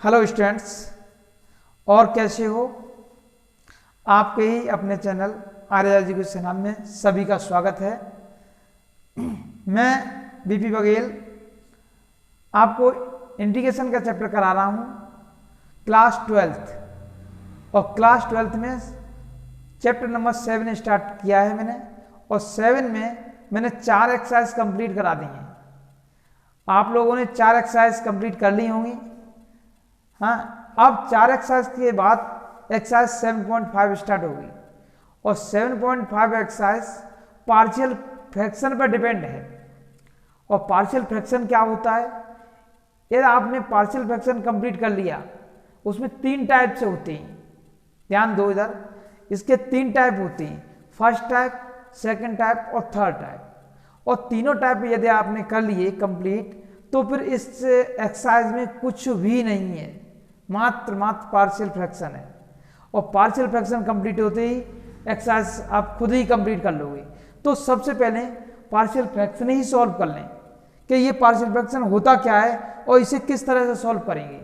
Hello students, और कैसे हो। आपके ही अपने चैनल आर्या एजुकेशन हब में सभी का स्वागत है। मैं बीपी बघेल आपको इंटीग्रेशन का चैप्टर करा रहा हूँ क्लास 12th, और क्लास 12th में चैप्टर नंबर 7 स्टार्ट किया है मैंने, और 7 में मैंने 4 एक्सरसाइज कंप्लीट करा दी हैं। आप लोगों ने 4 एक्सरसाइज कंप्लीट कर ली होंगी। हाँ, अब 4 एक्सरसाइज के बाद एक्सरसाइज 7.5 स्टार्ट होगी, और 7.5 एक्सरसाइज पार्शियल फ्रैक्शन पर डिपेंड है। और पार्शियल फ्रैक्शन क्या होता है, यदि आपने पार्शियल फ्रैक्शन कंप्लीट कर लिया, उसमें 3 टाइप से होते हैं। ध्यान दो इधर, इसके 3 टाइप होते हैं, फर्स्ट टाइप, सेकंड टाइप और थर्ड टाइप। और तीनों टाइप यदि आपने कर लिए कंप्लीट, तो फिर इस एक्सरसाइज में कुछ भी नहीं है, मात्र पार्शियल फ्रैक्शन है। और पार्शियल फ्रैक्शन कंप्लीट होते ही एक्सरसाइज आप खुद ही कंप्लीट कर लोगे। तो सबसे पहले पार्शियल फ्रैक्शन ही सॉल्व कर लें कि ये पार्शियल फ्रैक्शन होता क्या है और इसे किस तरह से सॉल्व करेंगे।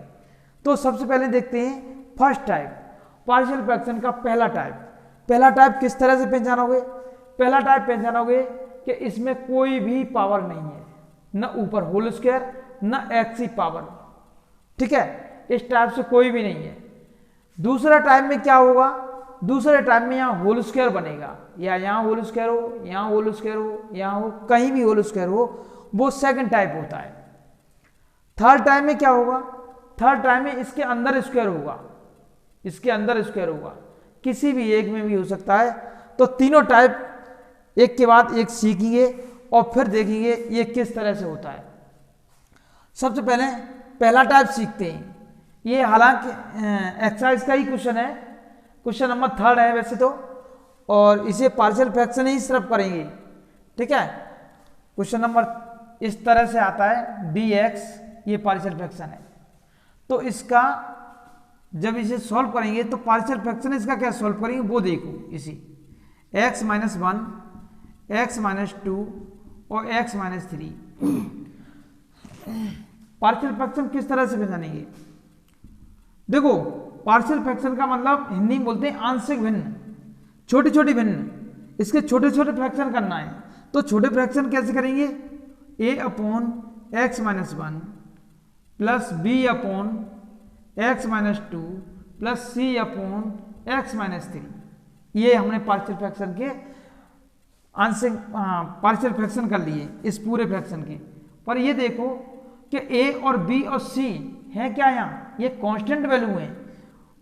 तो सबसे पहले देखते हैं फर्स्ट टाइप, पार्शियल फ्रैक्शन का पहला टाइप। पहला टाइप किस तरह से पहचानोगे? पहला टाइप पहचानोगे कि इसमें कोई भी पावर नहीं है, न ऊपर होल स्क्वायर न एक्स पावर, ठीक है, इस टाइप से कोई भी नहीं है। दूसरा टाइप में क्या होगा, दूसरे टाइप में यहाँ होल स्क्वायर बनेगा, या यहाँ होल स्क्वायर हो, यहाँ होल स्क्वायर हो, यहाँ हो, कहीं भी होल स्क्वायर हो, वो सेकंड टाइप होता है। थर्ड टाइप में क्या होगा, थर्ड टाइप में इसके अंदर स्क्वायर होगा, इसके अंदर स्क्वायर होगा, किसी भी एक में भी हो सकता है। तो तीनों टाइप एक के बाद एक सीखेंगे और फिर देखेंगे ये किस तरह से होता है। सबसे पहले पहला टाइप सीखते हैं। ये हालांकि एक्सरसाइज का ही क्वेश्चन है, क्वेश्चन नंबर 3 है वैसे तो, और इसे पार्शियल फ्रैक्शन ही सिर्फ करेंगे, ठीक है। क्वेश्चन नंबर इस तरह से आता है dx, ये पार्शियल फ्रैक्शन है। तो इसका जब इसे सॉल्व करेंगे तो पार्शियल फ्रैक्शन इसका क्या सॉल्व करेंगे वो देखो। इसी x - 1, x - 2 और x - 3 पार्शियल फ्रैक्शन किस तरह से पहचानेंगे। देखो, पार्शियल फ्रैक्शन का मतलब हिंदी में बोलते हैं आंशिक भिन्न, छोटी छोटी भिन्न। इसके छोटे छोटे फ्रैक्शन करना है। तो छोटे फ्रैक्शन कैसे करेंगे, a/x - 1 plus b/x - 2 plus c/x - 3। ये हमने पार्शियल फ्रैक्शन के आंशिक पार्शियल फ्रैक्शन कर लिए इस पूरे फ्रैक्शन के। पर ये देखो कि a और b और c है क्या, यहाँ ये कांस्टेंट वैल्यू है,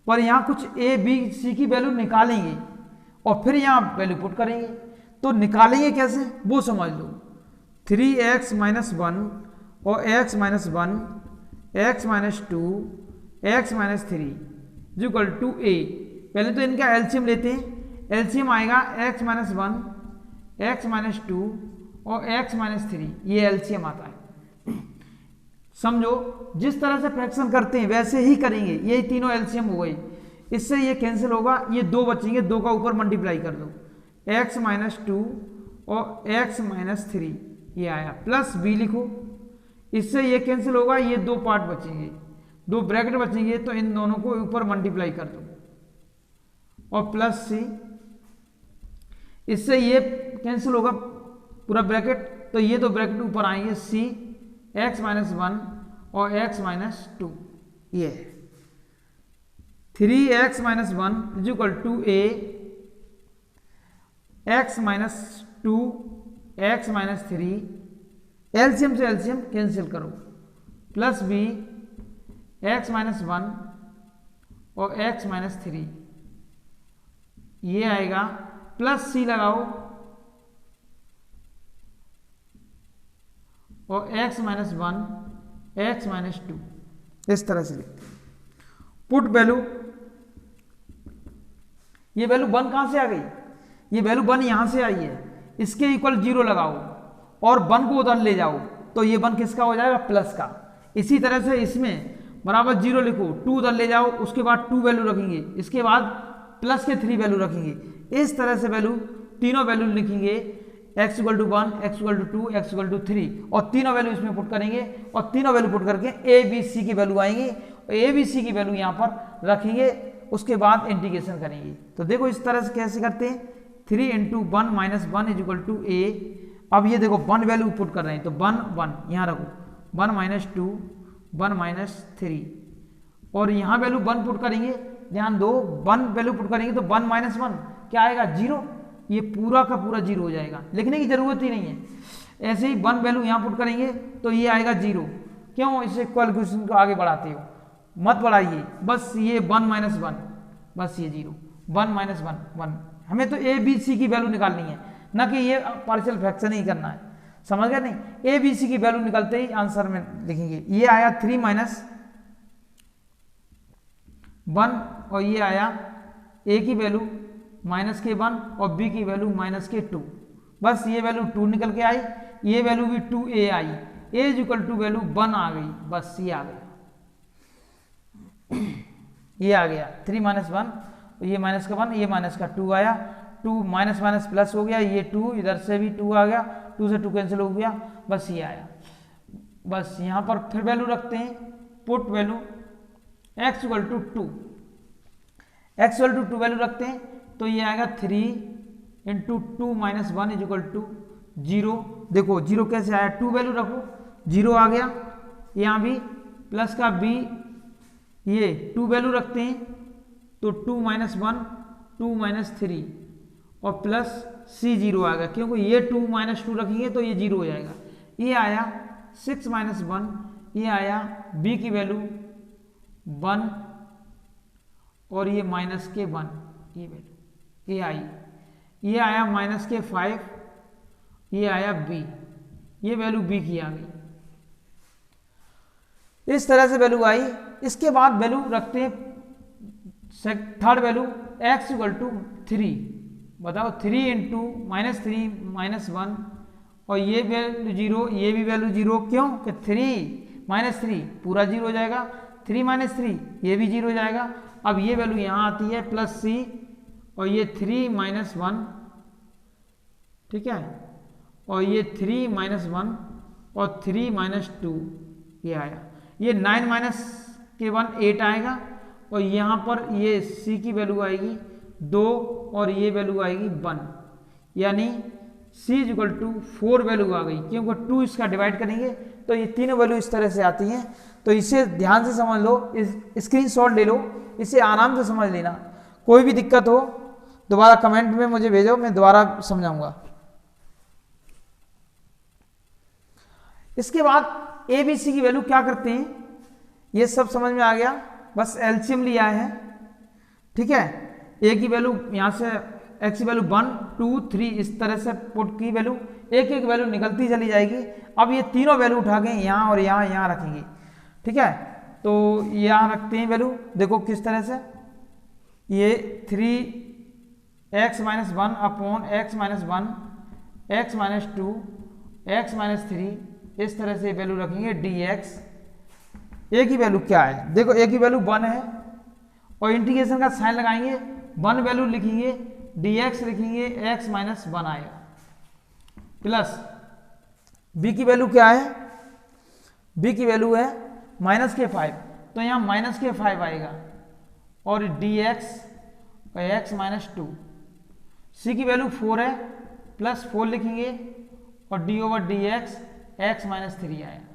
पर यहाँ कुछ a b c की वैल्यू निकालेंगे और फिर यहाँ वैल्यू पुट करेंगे। तो निकालेंगे कैसे वो समझ लो। 3x - 1 और x - 1, x - 2, x - 3 equal to a। पहले तो इनका एलसीएम लेते हैं। एलसीएम आएगा x - 1, x - 2 और x - 3, ये एलसीएम आता है। समझो, जिस तरह से फ्रैक्शन करते हैं वैसे ही करेंगे। ये तीनों एलसीएम हो गई, इससे ये कैंसिल होगा, ये 2 बचेंगे, 2 का ऊपर मल्टीप्लाई कर दो, x - 2 और x - 3 ये आया, प्लस b लिखो, इससे ये कैंसिल होगा, ये 2 पार्ट बचेंगे, 2 ब्रैकेट बचेंगे, तो इन दोनों को ऊपर मल्टीप्लाई कर दो, और प्लस c, इससे ये कैंसिल होगा पूरा ब्रैकेट, तो ये 2 ब्रैकेट ऊपर आएंगे, c x - 1 और x - 2, ये 3x - 1 equal to a, x - 2 x - 3, LCM से एलसीएम कैंसिल करो, प्लस b x - 1 और x - 3 ये आएगा, प्लस c लगाओ और x - 1 x - 2, इस तरह से लिखते हैं। पुट वैल्यू, ये वैल्यू 1 कहां से आ गई, ये वैल्यू 1 यहां से आई है, इसके इक्वल 0 लगाओ और 1 को उधर ले जाओ, तो ये 1 किसका हो जाएगा, प्लस का। इसी तरह से इसमें बराबर 0 लिखो, 2 उधर ले जाओ, उसके बाद 2 वैल्यू रखेंगे, इसके बाद प्लस के 3 वैल्यू रखेंगे। इस तरह से वैल्यू तीनों वैल्यू लिखेंगे, x = 1, x = 2, x = 3, और तीनों वैल्यू इसमें पुट करेंगे, और तीनों वैल्यू पुट करके a b c की वैल्यू आएंगी, ए बी सी की वैल्यू यहाँ पर रखेंगे, उसके बाद इंटीग्रेशन करेंगे। तो देखो इस तरह से कैसे करते हैं, 3 × 1 - 1 = a। अब ये देखो 1 वैल्यू पुट कर रहे हैं, तो 1 1 यहाँ रखो, 1 - 2 1 - 3, और यहाँ वैल्यू 1 पुट करेंगे, ध्यान दो 1 वैल्यू पुट करेंगे तो 1 - 1 क्या आएगा 0, ये पूरा का पूरा 0 हो जाएगा, लिखने की जरूरत ही नहीं है। ऐसे ही 1 वैल्यू यहाँ पुट करेंगे तो ये आएगा 0। क्यों, इसे कैलकुलेशन को आगे बढ़ाते हो, मत बढ़ाइए, बस ये 1 - 1, बस ये 0, 1 - 1 1। हमें तो ए बी सी की वैल्यू निकालनी है, ना कि ये पार्शियल फ्रैक्शन ही करना है, समझ गए नहीं। ए बी सी की वैल्यू निकालते ही आंसर में लिखेंगे। ये आया 3 - 1 और ये आया ए की वैल्यू -1 और बी की वैल्यू -2, बस ये वैल्यू 2 निकल के आई, ये वैल्यू भी 2a आई, a = वैल्यू 1 आ गई, बस ये आ गया, ये आ गया 3 - 1, ये -1 ये -2 आया, 2 माइनस प्लस हो गया, ये 2 इधर से भी 2 आ गया, 2 से 2 कैंसिल हो गया, बस ये आया। बस यहाँ पर फिर वैल्यू रखते हैं, put value x = 2, x = 2 value रखते हैं, तो ये आएगा 3 × 2 - 1 = 0। देखो 0 कैसे आया, 2 वैल्यू रखो 0 आ गया, यहाँ भी प्लस का b, ये 2 वैल्यू रखते हैं तो 2 - 1 2 - 3 और प्लस c 0 आ गया, क्योंकि ये 2 - 2 रखेंगे तो ये 0 हो जाएगा। ये आया 6 - 1, ये आया b की वैल्यू 1 और ये -1, ये वैल्यू ये आई, ये आया -5, ये आया b, ये वैल्यू b की आ गई, इस तरह से वैल्यू आई। इसके बाद वैल्यू रखते हैं थर्ड वैल्यू x = 3, बताओ 3 × -3 - 1 और ये वैल्यू 0, ये भी वैल्यू 0, क्यों कि 3 - 3 पूरा 0 हो जाएगा, 3 - 3 ये भी 0 हो जाएगा। अब ये वैल्यू यहाँ आती है प्लस c और ये 3 - 1, ठीक है, और ये 3 - 1 और 3 - 2 ये आया, ये 9 - 1 8 आएगा, और यहाँ पर ये c की वैल्यू आएगी 2 और ये वैल्यू आएगी 1, यानी c = 4 वैल्यू आ गई, क्योंकि 2 इसका डिवाइड करेंगे तो ये तीनों वैल्यू इस तरह से आती हैं। तो इसे ध्यान से समझ लो, इस स्क्रीनशॉट ले लो, इसे आराम से समझ लेना, कोई भी दिक्कत हो दोबारा कमेंट में मुझे भेजो, मैं दोबारा समझाऊंगा। इसके बाद ए बी सी की वैल्यू क्या करते हैं, ये सब समझ में आ गया, बस एलसीएम लिया है, ठीक है। ए की वैल्यू यहाँ से x की वैल्यू 1 2 3 इस तरह से पुट की वैल्यू एक एक वैल्यू निकलती चली जाएगी। अब ये तीनों वैल्यू उठा के यहाँ और यहाँ रखेंगे, ठीक है। तो यहाँ रखते हैं वैल्यू, देखो किस तरह से, ये 3x - 1 / x - 1 x - 2 x - 3 इस तरह से वैल्यू रखेंगे dx। ए की वैल्यू क्या है, देखो ए की वैल्यू 1 है और इंटीग्रेशन का साइन लगाएंगे, 1 वैल्यू लिखेंगे, dx लिखेंगे, x - 1 आएगा, प्लस b की वैल्यू क्या है, b की वैल्यू है -5, तो यहाँ -5 आएगा और dx x - 2, c की वैल्यू 4 है, प्लस 4 लिखेंगे और d/dx x - 3 आएगा।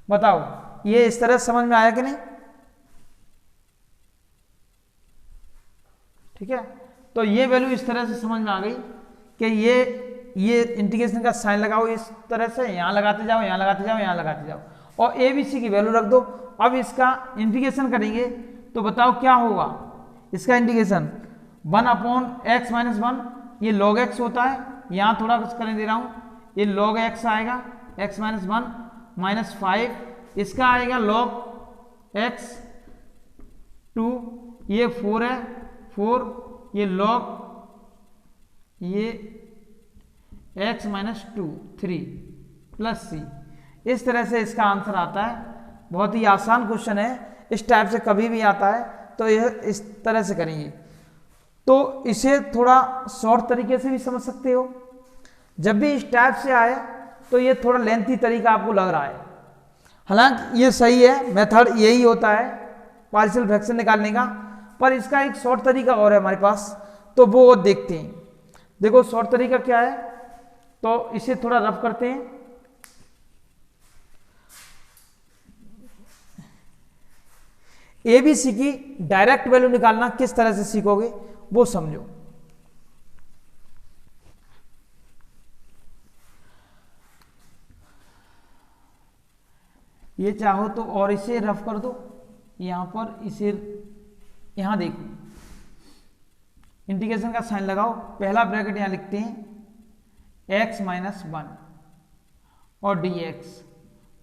बताओ ये इस तरह समझ में आया कि नहीं, ठीक है। तो ये वैल्यू इस तरह से समझ में आ गई कि ये इंटीग्रेशन का साइन लगाओ इस तरह से, यहाँ लगाते जाओ, यहाँ लगाते जाओ, यहाँ लगाते जाओ, और ए बी सी की वैल्यू रख दो। अब इसका इंटीग्रेशन करेंगे तो बताओ क्या होगा, इसका इंटीग्रेशन 1/x - 1, ये log x होता है, यहाँ थोड़ा कुछ करने दे रहा हूँ, ये log x आएगा, x - 1 -5 इसका आएगा log x 2, ये 4 है 4, ये log ये x - 2 3 प्लस c, इस तरह से इसका आंसर आता है। बहुत ही आसान क्वेश्चन है, इस टाइप से कभी भी आता है तो यह इस तरह से करेंगे। तो इसे थोड़ा शॉर्ट तरीके से भी समझ सकते हो, जब भी इस टाइप से आए तो ये थोड़ा लेंथी तरीका आपको लग रहा है, हालांकि ये सही है, मेथड यही होता है, पार्शियल फ्रैक्शन निकालने का। पर इसका एक शॉर्ट तरीका और है हमारे पास, तो वो देखते हैं। देखो शॉर्ट तरीका क्या है, तो इसे थोड़ा रफ करते हैं। एबीसी की डायरेक्ट वैल्यू निकालना किस तरह से सीखोगे वो समझो। ये चाहो तो और इसे रफ कर दो, यहां पर इसे, यहां देखो इंटीग्रेशन का साइन लगाओ। पहला ब्रैकेट यहां लिखते हैं x माइनस 1 और dx,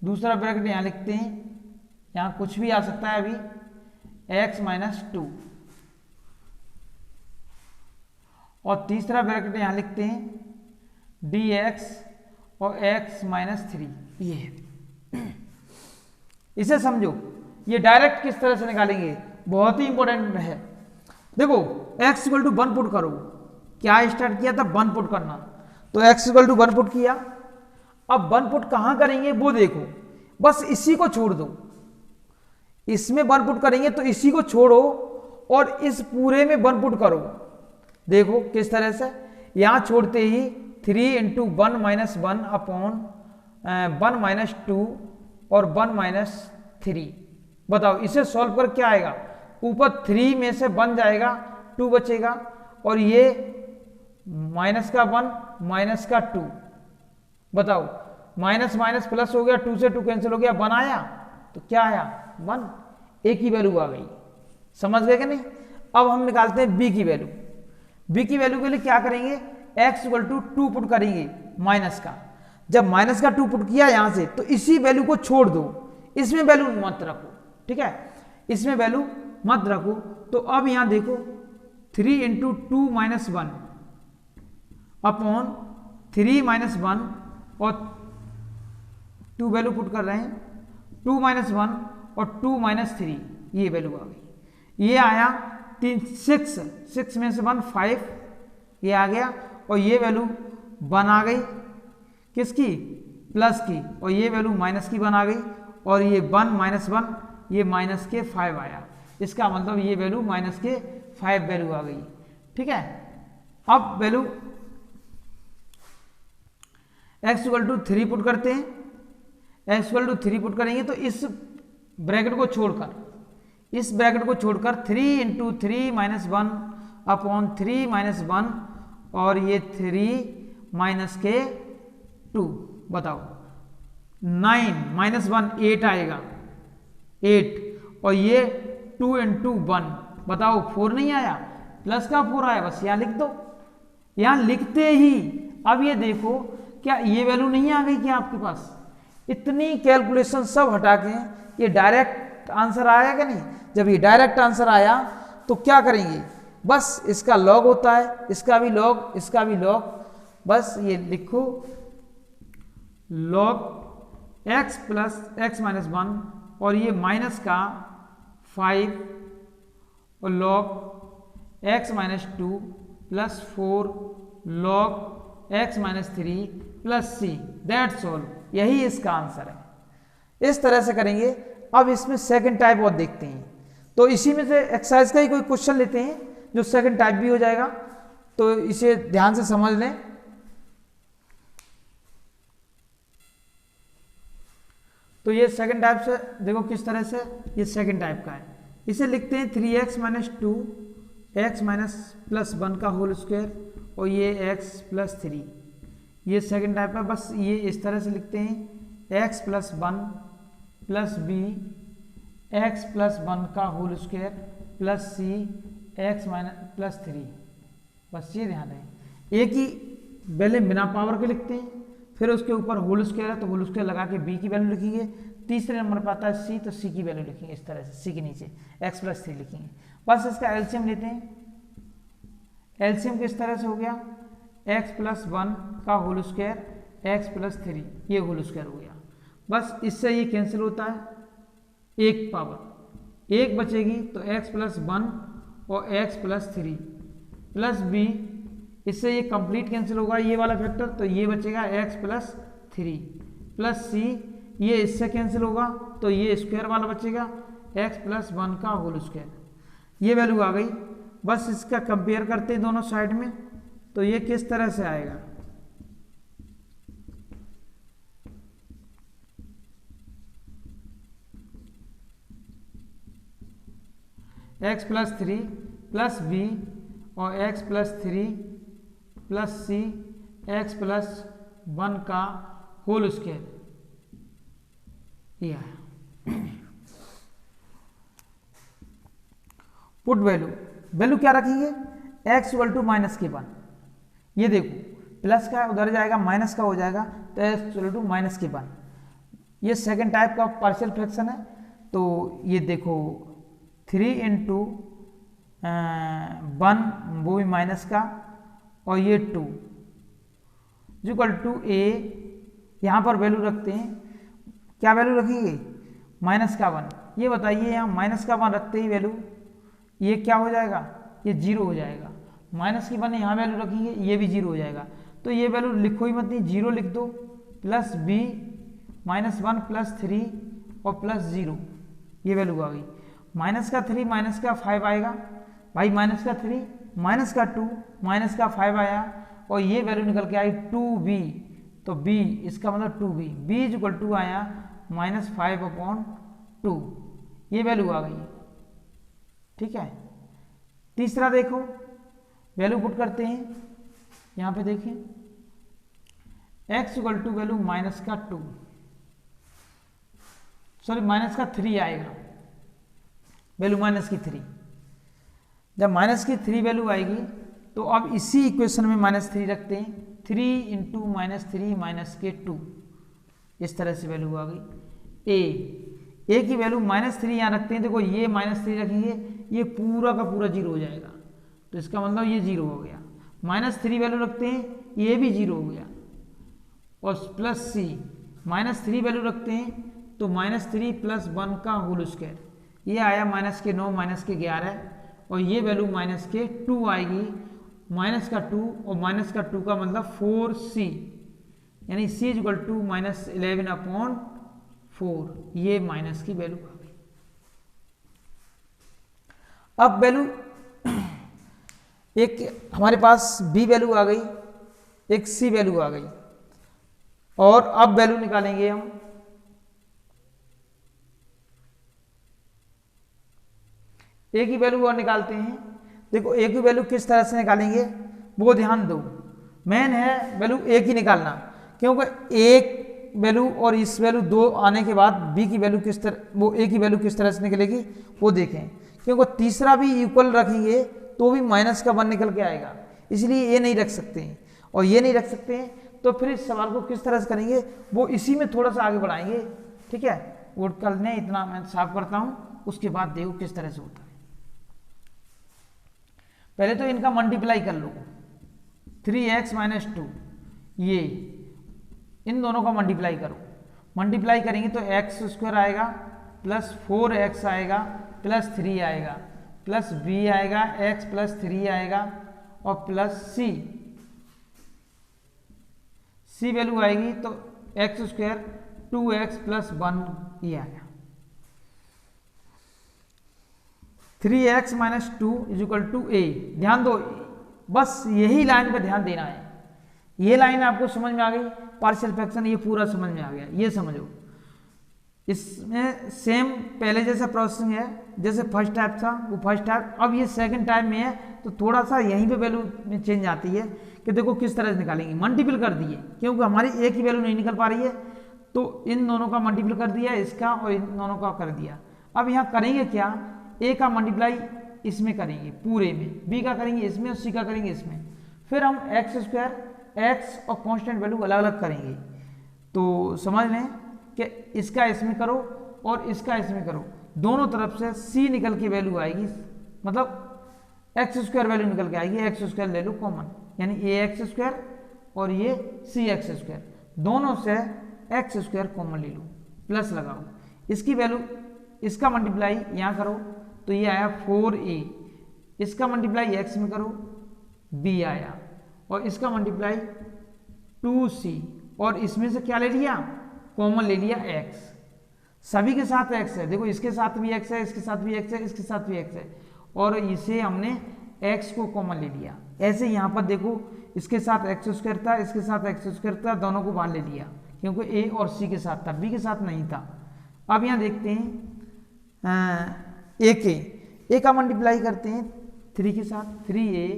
दूसरा ब्रैकेट यहां लिखते हैं, यहां कुछ भी आ सकता है अभी, x माइनस 2, और तीसरा ब्रैकेट यहां लिखते हैं dx और x माइनस 3। ये है, इसे समझो। ये डायरेक्ट किस तरह से निकालेंगे, बहुत ही इंपॉर्टेंट है। देखो x इक्वल टू 1 पुट करो, क्या स्टार्ट किया था 1 पुट करना, तो x इक्वल टू 1 पुट किया। अब 1 पुट कहां करेंगे वो देखो, बस इसी को छोड़ दो, इसमें 1 पुट करेंगे तो इसी को छोड़ो और इस पूरे में 1 पुट करो। देखो किस तरह से, यहां छोड़ते ही 3 इंटू 1 माइनस 1 अपॉन 1 माइनस 2 और 1 माइनस 3। बताओ इसे सॉल्व कर क्या आएगा, ऊपर 3 में से 1 जाएगा, 2 बचेगा, और ये माइनस का 1 माइनस का 2। बताओ माइनस माइनस प्लस हो गया, 2 से 2 कैंसिल हो गया, 1 आया, तो क्या आया 1, एक ही वैल्यू आ गई। समझ गए कि नहीं। अब हम निकालते हैं बी की वैल्यू। बी की वैल्यू के लिए क्या करेंगे, x इक्वल टू 2 पुट करेंगे माइनस का। जब माइनस का 2 पुट किया यहां से, तो इसी वैल्यू को छोड़ दो, इसमें वैल्यू मत रखो, ठीक है, इसमें वैल्यू मत रखो। तो अब यहां देखो 3 इंटू 2 माइनस 1 अपॉन 3 माइनस 1 और 2 वैल्यू पुट कर रहे हैं, 2 माइनस 1 और 2 माइनस 3, ये वैल्यू आ गई। ये आया 6 में से 1 5, ये आ गया, और ये वैल्यू 1 आ गई किसकी, प्लस की, और ये वैल्यू माइनस की 1 आ गई, और ये 1 माइनस 1, ये माइनस के 5 आया। इसका मतलब ये वैल्यू माइनस के 5 वैल्यू आ गई, ठीक है। अब value x equal to 3 put करते हैं, x इक्वल टू 3 पुट करेंगे तो इस ब्रैकेट को छोड़कर, इस ब्रैकेट को छोड़कर 3 इंटू 3 माइनस 1 अपॉन 3 माइनस 1, और ये 3 माइनस के 2। बताओ 9 माइनस 1 8 आएगा, 8, और ये 2 इंटू 1, बताओ 4 नहीं आया, प्लस का 4 आया, बस यहां लिख दो। यहां लिखते ही अब ये देखो, क्या ये वैल्यू नहीं आ गई क्या आपके पास। इतनी कैलकुलेशन सब हटा के ये डायरेक्ट आंसर आया कि नहीं। जब ये डायरेक्ट आंसर आया तो क्या करेंगे, बस इसका लॉग होता है, इसका भी लॉग, इसका भी लॉग, बस ये लिखो log x plus x minus 1, और ये माइनस का 5 और log x minus 2 plus 4 log x minus 3 plus c, that's all. यही इसका आंसर है। इस तरह से करेंगे। अब इसमें सेकंड टाइप और देखते हैं, तो इसी में से एक्सरसाइज का ही कोई क्वेश्चन लेते हैं जो सेकंड टाइप भी हो जाएगा, तो इसे ध्यान से समझ लें। तो ये सेकंड टाइप से देखो किस तरह से, ये सेकंड टाइप का है। इसे लिखते हैं 3x minus 2 x minus plus 1 का होल स्क्वायर, और ये x प्लस 3, ये सेकंड टाइप है। बस ये इस तरह से लिखते हैं x plus 1 plus b x plus 1 का whole square plus c x minus plus 3, बस ये ध्यान रहे। एक ही पहले बिना पावर के लिखते हैं, फिर उसके ऊपर होल स्क्वायर है तो होल स्क्वायर लगा के b की वैल्यू लिखेंगे, तीसरे नंबर पर आता है c तो c की वैल्यू लिखेंगे इस तरह से, c के नीचे x प्लस 3 लिखेंगे। बस इसका एलसीएम लेते हैं, एलसीएम किस तरह से हो गया, x प्लस 1 का होल स्क्वायर x प्लस 3, ये होल स्क्वायर हो गया। बस इससे ये कैंसिल होता है, एक पावर एक बचेगी, तो x प्लस 1 और x प्लस 3 प्लस b, इससे ये कंप्लीट कैंसिल होगा ये वाला फैक्टर, तो ये बचेगा x प्लस 3 प्लस c, ये इससे कैंसिल होगा तो ये स्क्वायर वाला बचेगा एक्स प्लस 1 का होल स्क्वायर, ये वैल्यू आ गई। बस इसका कंपेयर करते हैं दोनों साइड में, तो ये किस तरह से आएगा, एक्स प्लस 3 प्लस बी और एक्स प्लस 3 प्लस सी एक्स प्लस 1 का होल स्क्वायर, ये है। पुट वैल्यू क्या रखेंगे, एक्स इक्वल टू माइनस के 1, ये देखो प्लस का उधर जाएगा माइनस का हो जाएगा, तो एक्स इक्वल टू माइनस के 1, ये सेकेंड टाइप का पार्शियल फ्रैक्शन है। तो ये देखो 3 इंटू 1 वो भी माइनस का, और ये 2 इक्वल टू ए, यहाँ पर वैल्यू रखते हैं, क्या वैल्यू रखेंगे, माइनस का 1। ये बताइए यहाँ माइनस का 1 रखते ही वैल्यू ये क्या हो जाएगा, ये 0 हो जाएगा। माइनस की 1 यहाँ वैल्यू रखेंगे, ये भी 0 हो जाएगा। तो ये वैल्यू लिखो ही मत, नहीं 0 लिख दो, प्लस बी माइनस 1 प्लस 3 और प्लस 0, ये वैल्यू आ गई। माइनस का 3 माइनस का 5 आएगा भाई, माइनस का 3 माइनस का 2 माइनस का 5 आया, और ये वैल्यू निकल के आई 2b, तो b इसका मतलब 2b, b is equal to आया -5/2, ये वैल्यू आ गई। ठीक है, तीसरा देखो वैल्यू पुट करते हैं, यहाँ पे देखें x equal to value minus का 2, सॉरी माइनस का 3 आएगा, वैल्यू माइनस की 3। जब माइनस की 3 वैल्यू आएगी तो अब इसी इक्वेशन में -3 रखते हैं, 3 इंटू -3 माइनस के 2, इस तरह से वैल्यू आ गई। ए की वैल्यू -3 यहाँ रखते हैं, देखो ये -3 रखेंगे, ये पूरा का पूरा 0 हो जाएगा, तो इसका मतलब ये 0 हो गया। -3 वैल्यू रखते हैं, ये भी 0 हो गया, और प्लस सी -3 वैल्यू रखते हैं, तो -3 प्लस 1 का होल स्क्वायर, ये आया -9 -11, और ये वैल्यू -2 आएगी, -2 और -2 का मतलब 4c, यानी c इज इक्वल टू -11/4, ये माइनस की वैल्यू आ गई। अब वैल्यू एक हमारे पास b वैल्यू आ गई, एक c वैल्यू आ गई, और अब वैल्यू निकालेंगे हम a की वैल्यू और निकालते हैं। देखो a की वैल्यू किस तरह से निकालेंगे वो ध्यान दो, मेन है वैल्यू a की निकालना, क्योंकि एक वैल्यू और इस वैल्यू 2 आने के बाद b की वैल्यू किस तरह, वो a की वैल्यू किस तरह से निकलेगी वो देखें, क्योंकि तीसरा भी इक्वल रखेंगे तो भी -1 निकल के आएगा, इसलिए ये नहीं रख सकते हैं और ये नहीं रख सकते हैं। तो फिर इस सवाल को किस तरह से करेंगे वो इसी में थोड़ा सा आगे बढ़ाएंगे। ठीक है, वो कर लें, इतना मैं साफ करता हूँ, उसके बाद देखो किस तरह से होता है। पहले तो इनका मल्टीप्लाई कर लो, 3x - 2, ये इन दोनों का मल्टीप्लाई करो, मल्टीप्लाई करेंगे तो x² आएगा प्लस 4x आएगा प्लस 3 आएगा प्लस b आएगा, x प्लस 3 आएगा, और प्लस c वैल्यू आएगी तो x² 2x प्लस 1 ये आया। 3x - 2 is equal to a, ध्यान दो, बस यही लाइन पे ध्यान देना है, ये लाइन आपको समझ में आ गई, पार्शियल फ्रैक्शन ये पूरा समझ में आ गया, ये समझो। इसमें सेम पहले जैसा प्रोसेसिंग है, जैसे फर्स्ट टाइप था वो फर्स्ट टाइप, अब ये सेकंड टाइप में है, तो थोड़ा सा यहीं पे वैल्यू में चेंज आती है कि देखो किस तरह से निकालेंगे। मल्टीपल कर दिए, क्योंकि हमारी एक ही वैल्यू नहीं निकल पा रही है, तो इन दोनों का मल्टीपल कर दिया, इसका और इन दोनों का कर दिया। अब यहाँ करेंगे क्या, a का मल्टीप्लाई इसमें करेंगे पूरे में, b का करेंगे इसमें और c का करेंगे इसमें, फिर हम x² x और कांस्टेंट वैल्यू अलग अलग करेंगे। तो समझ लें कि इसका इसमें करो और इसका इसमें करो, दोनों तरफ से c निकल के वैल्यू आएगी, मतलब x² वैल्यू निकल के आएगी, x² ले लो कॉमन, यानी ax² और ये cx², दोनों से x² कॉमन ले लो, प्लस लगाओ, इसकी वैल्यू, इसका मल्टीप्लाई यहाँ करो तो ये आया 4a, इसका मल्टीप्लाई x में करो b आया, और इसका मल्टीप्लाई 2c, और इसमें से क्या ले लिया, कॉमन ले लिया x, सभी के साथ x है, देखो इसके साथ भी x है, इसके साथ भी x है, इसके साथ भी x है, और इसे हमने x को कॉमन ले लिया। ऐसे यहाँ पर देखो इसके साथ x स्क्वायर था, इसके साथ x स्क्वायर था, दोनों को बाहर ले लिया क्योंकि a और c के साथ था, b के साथ नहीं था। अब यहाँ देखते हैं a का मल्टीप्लाई करते हैं 3 के साथ, 3a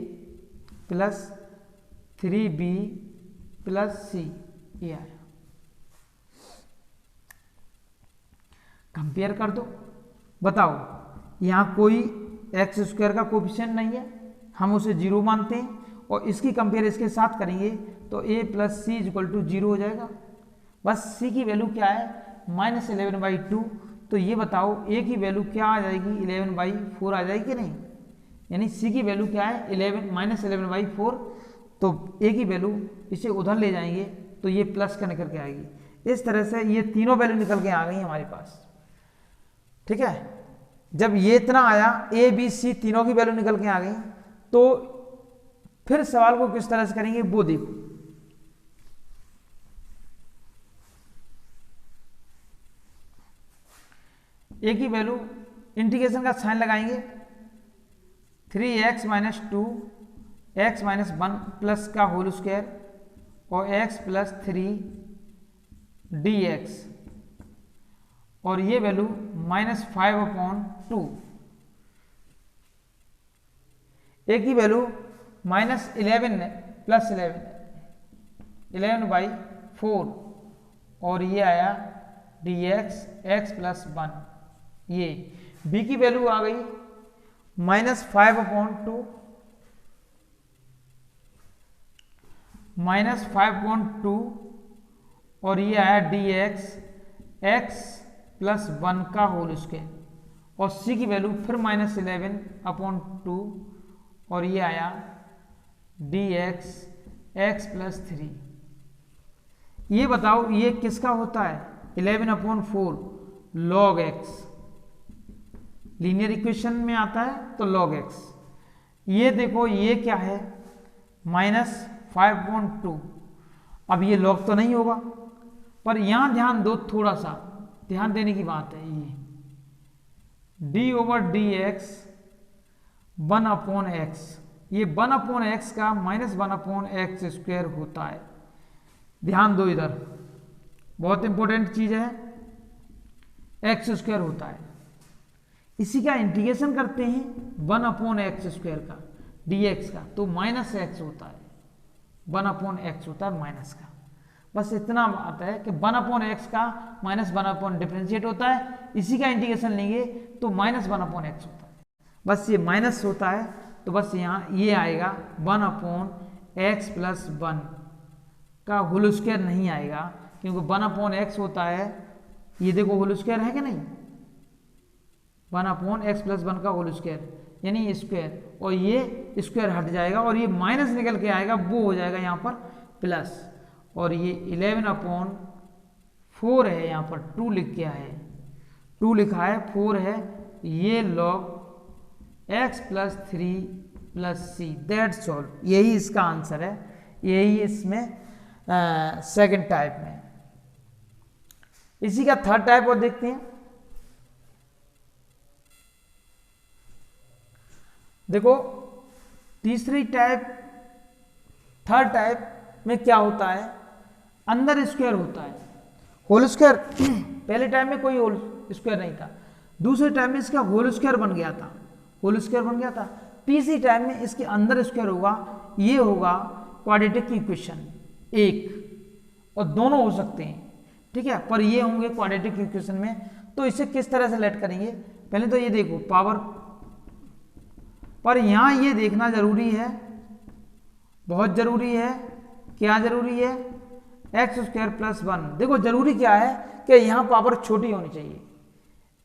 plus 3b plus c, ये आया। कंपेयर कर दो, बताओ यहाँ कोई एक्स स्क्वायर का कोफिशिएंट नहीं है, हम उसे 0 मानते हैं, और इसकी कंपेयर इसके साथ करेंगे तो a plus C equal to 0 हो जाएगा। बस c की वैल्यू क्या है, -11/2। तो ये बताओ a की वैल्यू क्या आ जाएगी, 11/4 आ जाएगी कि नहीं, यानी c की वैल्यू क्या है, -11/4। तो a की वैल्यू इसे उधर ले जाएंगे तो ये प्लस का निकल के आएगी। इस तरह से ये तीनों वैल्यू निकल के आ गई हमारे पास, ठीक है। जब ये इतना आया, a b c तीनों की वैल्यू निकल के आ गई, तो फिर सवाल को किस तरह से करेंगे वो देखो। a की वैल्यू इंटीग्रेशन का साइन लगाएंगे, 3x - 2 x - 1 प्लस का होल स्क्वायर और x प्लस 3 dx, और ये वैल्यू -5/2। a की वैल्यू -11 प्लस 11/4, और ये आया dx x प्लस 1। ये b की वैल्यू आ गई -5/2 और ये आया dx x प्लस 1 का होल स्क्वायर, और c की वैल्यू फिर -11/2 और ये आया dx x प्लस 3। ये बताओ ये किसका होता है, 11/4 log x, लीनियर इक्वेशन में आता है तो log x। ये देखो ये क्या है, -5/2। अब ये log तो नहीं होगा, पर यहां ध्यान दो, थोड़ा सा ध्यान देने की बात है। ये d/dx 1/x, ये 1/x का -1/x² होता है। ध्यान दो, इधर बहुत इंपॉर्टेंट चीज है, x² होता है। इसी का इंटीग्रेशन करते हैं 1/x² का dx का, तो -x होता है, 1/x होता है माइनस का। बस इतना आता है कि 1/x का -1 डिफरेंशिएट होता है, इसी का इंटीग्रेशन लेंगे तो -1/x होता है। बस ये माइनस होता है, तो बस यहाँ ये आएगा 1/x प्लस 1 का होल स्क्वायर नहीं आएगा, क्योंकि 1/x होता है, ये देखो होल स्क्वायर है कि नहीं, 1/x प्लस 1 का होल स्क्वायर यानी स्क्वायर, और ये स्क्वायर हट जाएगा और ये माइनस निकल के आएगा, वो हो जाएगा यहाँ पर प्लस, और ये 11/4 है, यहाँ पर 2 लिख के है, 2 लिखा है, 4 है, ये log x plus 3 plus C, that's all. यही इसका आंसर है, यही इसमें सेकंड टाइप में। इसी का थर्ड टाइप और देखते हैं। देखो तीसरी टाइप, थर्ड टाइप में क्या होता है, अंदर स्क्वायर होता है, होल स्क्वायर। पहले टाइम में कोई होल स्क्वायर नहीं था, दूसरे टाइम में इसका होल स्क्वायर बन गया था, होल स्क्वायर बन गया था। तीसरी टाइम में इसके अंदर स्क्वायर होगा, ये होगा क्वाड्रेटिक इक्वेशन एक, और दोनों हो सकते हैं, ठीक है, पर ये होंगे क्वाड्रेटिक इक्वेशन में। तो इसे किस तरह से लेट करेंगे, पहले तो ये देखो पावर, पर यहां ये देखना जरूरी है, बहुत जरूरी है, क्या जरूरी है, x² प्लस 1। देखो जरूरी क्या है कि यहां पावर छोटी होनी चाहिए,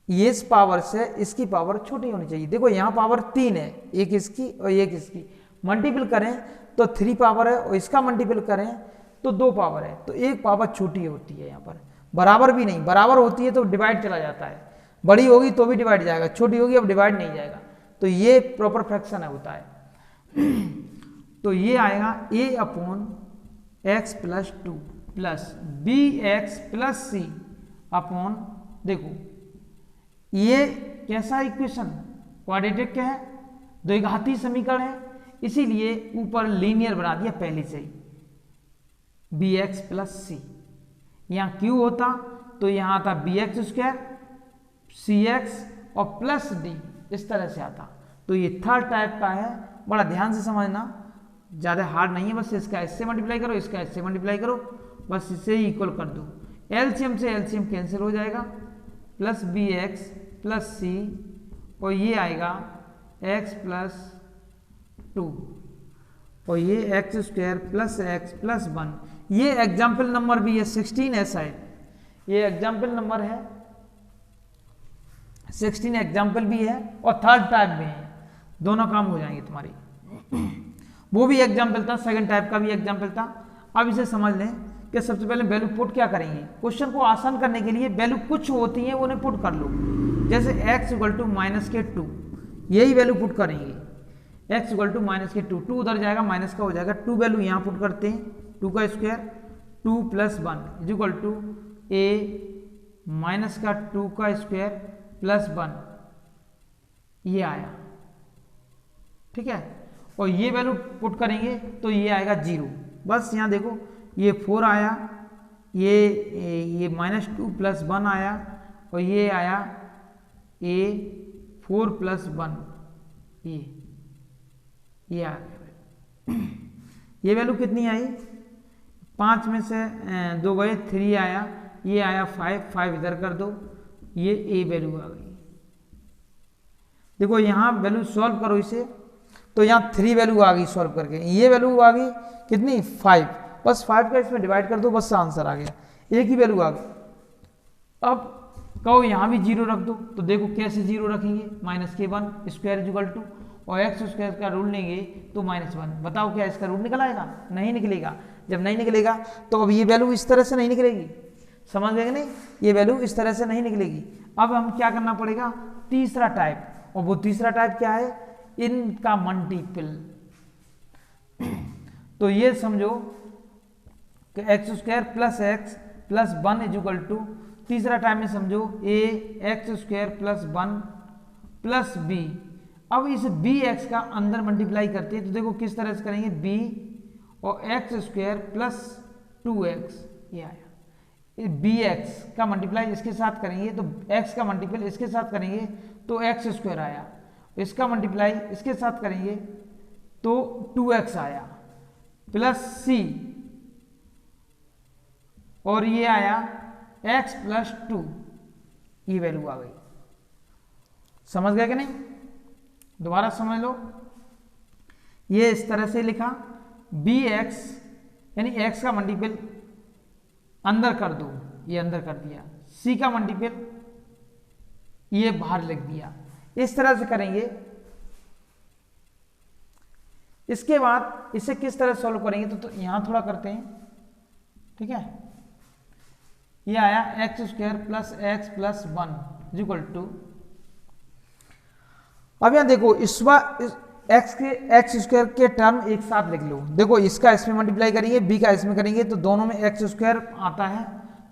ये इस पावर से इसकी पावर छोटी होनी चाहिए। देखो यहाँ पावर 3 है, एक इसकी और एक इसकी, मल्टीपल करें तो 3 पावर है, और इसका मल्टीपल करें तो 2 पावर है, तो एक पावर छोटी होती है। यहाँ पर बराबर भी नहीं, बराबर होती है तो डिवाइड चला जाता है, बड़ी होगी तो भी डिवाइड जाएगा, छोटी होगी अब डिवाइड नहीं जाएगा, तो ये प्रॉपर फ्रैक्शन है होता है। तो ये आएगा a/x plus 2 plus bx plus c upon देखो ये कैसा इक्वेशन, क्वाड्रेटिक क्या है, द्विघाती समीकरण है, इसीलिए ऊपर लीनियर बना दिया पहले से ही, bx प्लस सी। यहाँ q होता तो यहाँ आता bx स्क्वायर cx और प्लस डी, इस तरह से आता। तो ये थर्ड टाइप का है, बड़ा ध्यान से समझना, ज़्यादा हार्ड नहीं है, बस इसका इससे मल्टीप्लाई करो, इसका इससे मल्टीप्लाई करो, बस इसे ही इक्वल कर दो। एलसीएम से एलसीएम कैंसिल हो जाएगा, प्लस bx प्लस सी, और ये आएगा x प्लस 2, और ये x square plus X plus 1। ये एग्जाम्पल नंबर भी है 16 ऐसा है, ये एग्जाम्पल नंबर है 16, एग्जाम्पल भी है और थर्ड टाइप भी है, दोनों काम हो जाएंगे तुम्हारी। वो भी एग्जाम्पल था, सेकंड टाइप का भी एग्जाम्पल था। अब इसे समझ लें कि सबसे पहले वैल्यू पुट क्या करेंगे, क्वेश्चन को आसान करने के लिए वैल्यू कुछ होती है उन्हें पुट कर लो। जैसे x इक्वल टू माइनस के 2, यही वैल्यू पुट करेंगे, x इक्वल टू माइनस के 2, 2 उधर जाएगा माइनस का हो जाएगा, 2 वैल्यू यहाँ पुट करते हैं, 2 का square 2 plus 1 is equal to a minus का 2 का स्क्वायर प्लस 1, ये आया, ठीक है। और ये वैल्यू पुट करेंगे तो ये आएगा 0। बस यहाँ देखो ये 4 आया, ये माइनस 2 प्लस 1 आया, और ये आया a 4 प्लस 1, ये आ गया। ये वैल्यू कितनी आई, 5 में से 2 गए 3 आया, ये आया 5, 5 इधर कर दो, ये a वैल्यू आ गई। देखो यहाँ वैल्यू सॉल्व करो इसे, तो यहाँ 3 वैल्यू आ गई सॉल्व करके, ये वैल्यू आ गई कितनी 5, बस 5 का इसमें डिवाइड कर दो, बस आंसर आ गया, एक ही वैल्यू आ गई। अब कहो यहाँ भी 0 रख दो, तो देखो कैसे 0 रखेंगे, माइनस के 1 स्क्वायर इक्वल टू, और एक्स स्क्वायर का रूल लेंगे तो -1। बताओ क्या इसका रूल निकल आएगा, नहीं निकलेगा। जब नहीं निकलेगा तो अब ये वैल्यू इस तरह से नहीं निकलेगी, समझ गए नहीं, ये वैल्यू इस तरह से नहीं निकलेगी। अब हम क्या करना पड़ेगा, तीसरा टाइप, और वो तीसरा टाइप क्या है, इनका मल्टीपल। तो ये समझो कि X square plus X plus 1 is equal to, तीसरा टाइप में समझो a X square plus 1 plus B. अब इस बी एक्स का अंदर मल्टीप्लाई करते हैं, तो देखो किस तरह से करेंगे, b और एक्स स्क्वायर प्लस 2x, ये आया। बी एक्स का मल्टीप्लाई इसके साथ करेंगे तो x का मल्टीपल इसके साथ करेंगे तो एक्स स्क्वायर आया, इसका मल्टीप्लाई इसके साथ करेंगे तो 2x आया, प्लस c, और ये आया x प्लस 2, ये वैल्यू आ गई। समझ गए कि नहीं, दोबारा समझ लो। ये इस तरह से लिखा, bx यानी x का मल्टीपल अंदर कर दो, ये अंदर कर दिया, c का मल्टीपल ये बाहर लिख दिया, इस तरह से करेंगे। इसके बाद इसे किस तरह सॉल्व करेंगे, तो यहां थोड़ा करते हैं, ठीक है। ये आया X square plus X plus 1 is equal to, अब यहां देखो इस एक्स स्क्वायर के टर्म एक साथ लिख लो। देखो इसका इसमें मल्टीप्लाई करेंगे, बी का इसमें करेंगे, तो दोनों में एक्स स्क्वायर आता है,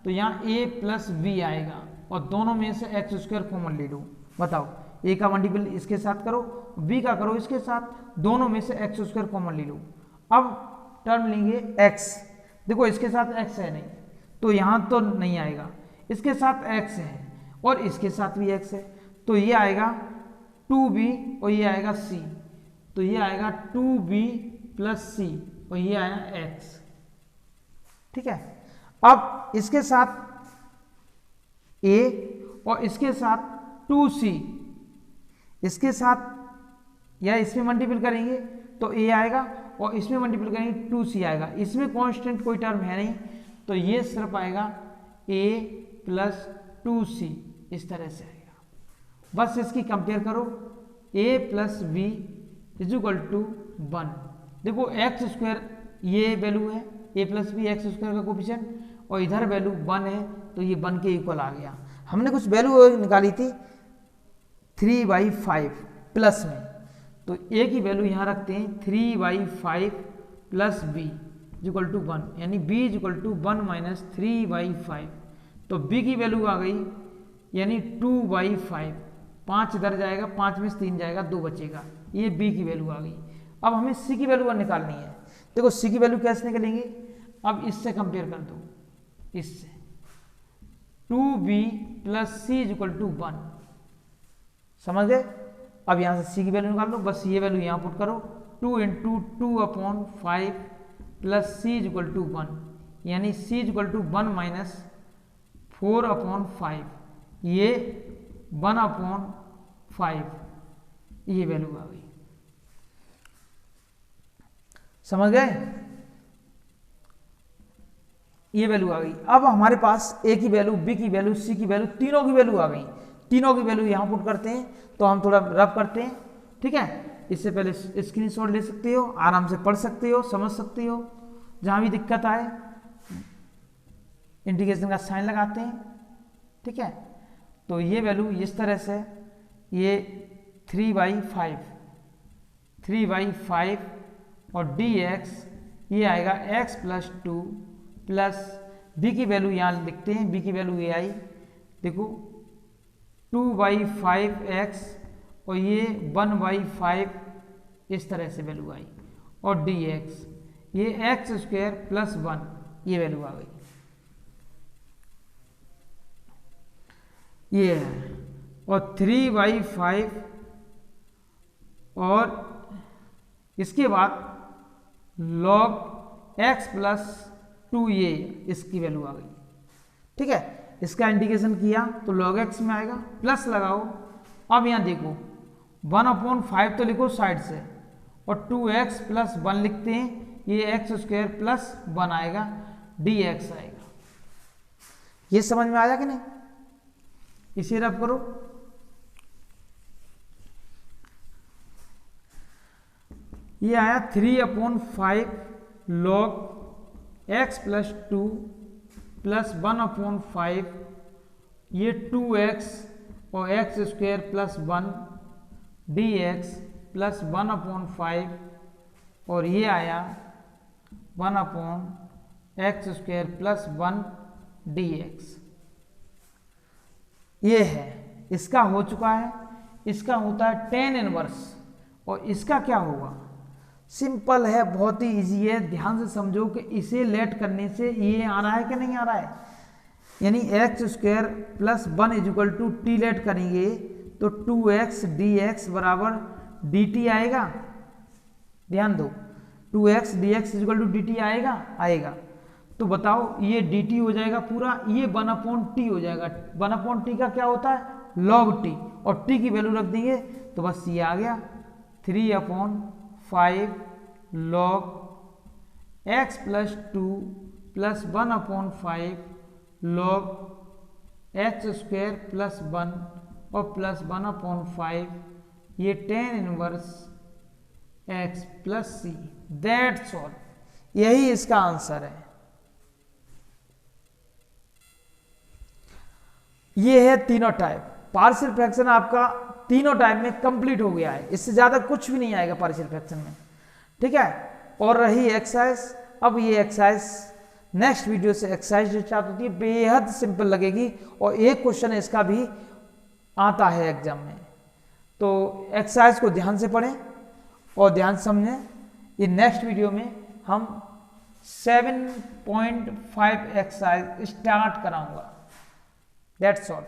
तो यहाँ a प्लस बी आएगा, और दोनों में से एक्स स्क्वायर कॉमन ले लो। बताओ a का मल्टीपल इसके साथ करो, b का करो इसके साथ, दोनों में से एक्स स्क्वायर कॉमन ले लो। अब टर्म लेंगे x, देखो इसके साथ x है नहीं, तो यहाँ तो नहीं आएगा, इसके साथ x है और इसके साथ भी x है, तो ये आएगा 2b और ये आएगा c, तो ये आएगा 2b प्लस c और ये आया x, ठीक है। अब इसके साथ a और इसके साथ 2c, इसके साथ या इसमें मल्टीपल करेंगे तो a आएगा और इसमें मल्टीपल करेंगे 2c आएगा। इसमें कांस्टेंट कोई टर्म है नहीं, तो ये सिर्फ आएगा a प्लस 2c, इस तरह से आएगा। बस इसकी कंपेयर करो, a plus B is equal to 1। देखो एक्स स्क्वायर ये वैल्यू है, a plus B X square का कोफिशिएंट, और इधर वैल्यू 1 है, तो ये 1 के इक्वल आ गया। हमने कुछ वैल्यू निकाली थी 3/5 प्लस में, तो a की वैल्यू यहाँ रखते हैं 3/5 प्लस b इक्वल टू 1, यानी b इक्वल टू 1 माइनस 3/5, तो b की वैल्यू आ गई यानी 2/5, 5 इधर जाएगा, 5 में से 3 जाएगा, 2 बचेगा, ये बी की वैल्यू आ गई। अब हमें सी की वैल्यू निकालनी है। देखो सी की वैल्यू कैसे निकलेंगे, अब इससे कंपेयर कर दो, इससे 2b + c = 1, समझ गए। अब यहाँ से सी की वैल्यू निकाल दो, बस ये वैल्यू यहाँ पुट करो, 2 × 2/5 + c = 1, यानी c = 1 - 4/5, ये 1/5, ये वैल्यू आ गई, समझ गए, ये वैल्यू आ गई। अब हमारे पास ए की वैल्यू, बी की वैल्यू, सी की वैल्यू, तीनों की वैल्यू आ गई। तीनों की वैल्यू यहाँ पुट करते हैं, तो हम थोड़ा रफ करते हैं, ठीक है। इससे पहले स्क्रीनशॉट ले सकते हो, आराम से पढ़ सकते हो, समझ सकते हो, जहाँ भी दिक्कत आए इंटीग्रेशन का साइन लगाते हैं, ठीक है। तो ये वैल्यू इस तरह से, ये 3/5 और dx ये आएगा x + 2 प्लस b की वैल्यू यहाँ लिखते हैं, b की वैल्यू ये आई, देखो 2/5x और ये 1/5, इस तरह से वैल्यू आई, और dx ये x² + 1, ये वैल्यू आ गई, ये है। और 3/5 और इसके बाद log x + 2, ये इसकी वैल्यू आ गई, ठीक है। इसका इंटीग्रेशन किया तो log x में आएगा, प्लस लगाओ। अब यहाँ देखो 1/5 तो लिखो साइड से, और 2x + 1 लिखते हैं, ये x² + 1 आएगा, dx आएगा। ये समझ में आया कि नहीं, इसे रब करो। ये आया 3/5 log x + 2 + 1/5, ये 2x और x² + 1 dx + 1/5, और ये आया 1/x² + 1 dx। ये है, इसका हो चुका है। इसका होता है tan इनवर्स, और इसका क्या होगा, सिंपल है, बहुत ही इजी है, ध्यान से समझो कि इसे लेट करने से ये आ रहा है कि नहीं आ रहा है, यानी x² + 1 = t लेट करेंगे तो 2x dx = dt आएगा, ध्यान दो, 2x dx = dt आएगा। तो बताओ ये dt हो जाएगा पूरा, ये 1/t हो जाएगा। 1/t का क्या होता है, log t, और t की वैल्यू रख देंगे तो बस ये आ गया 3/5 log x + 2 + 1/5 log x² + 1 और प्लस 1/5, ये tan inverse x + c, that's all, यही इसका आंसर है। ये है तीनों टाइप। पार्शियल फ्रैक्शन आपका तीनों टाइप में कंप्लीट हो गया है, इससे ज्यादा कुछ भी नहीं आएगा पार्शियल फ्रैक्शन में, ठीक है। और रही एक्सरसाइज, अब ये एक्सरसाइज नेक्स्ट वीडियो से एक्सरसाइज स्टार्ट होती है, बेहद सिंपल लगेगी, और एक क्वेश्चन इसका भी आता है एग्जाम में। तो एक्सरसाइज को ध्यान से पढ़ें और ध्यान से समझें। ये नेक्स्ट वीडियो में हम 7.5 एक्सरसाइज स्टार्ट कराऊंगा। That's all.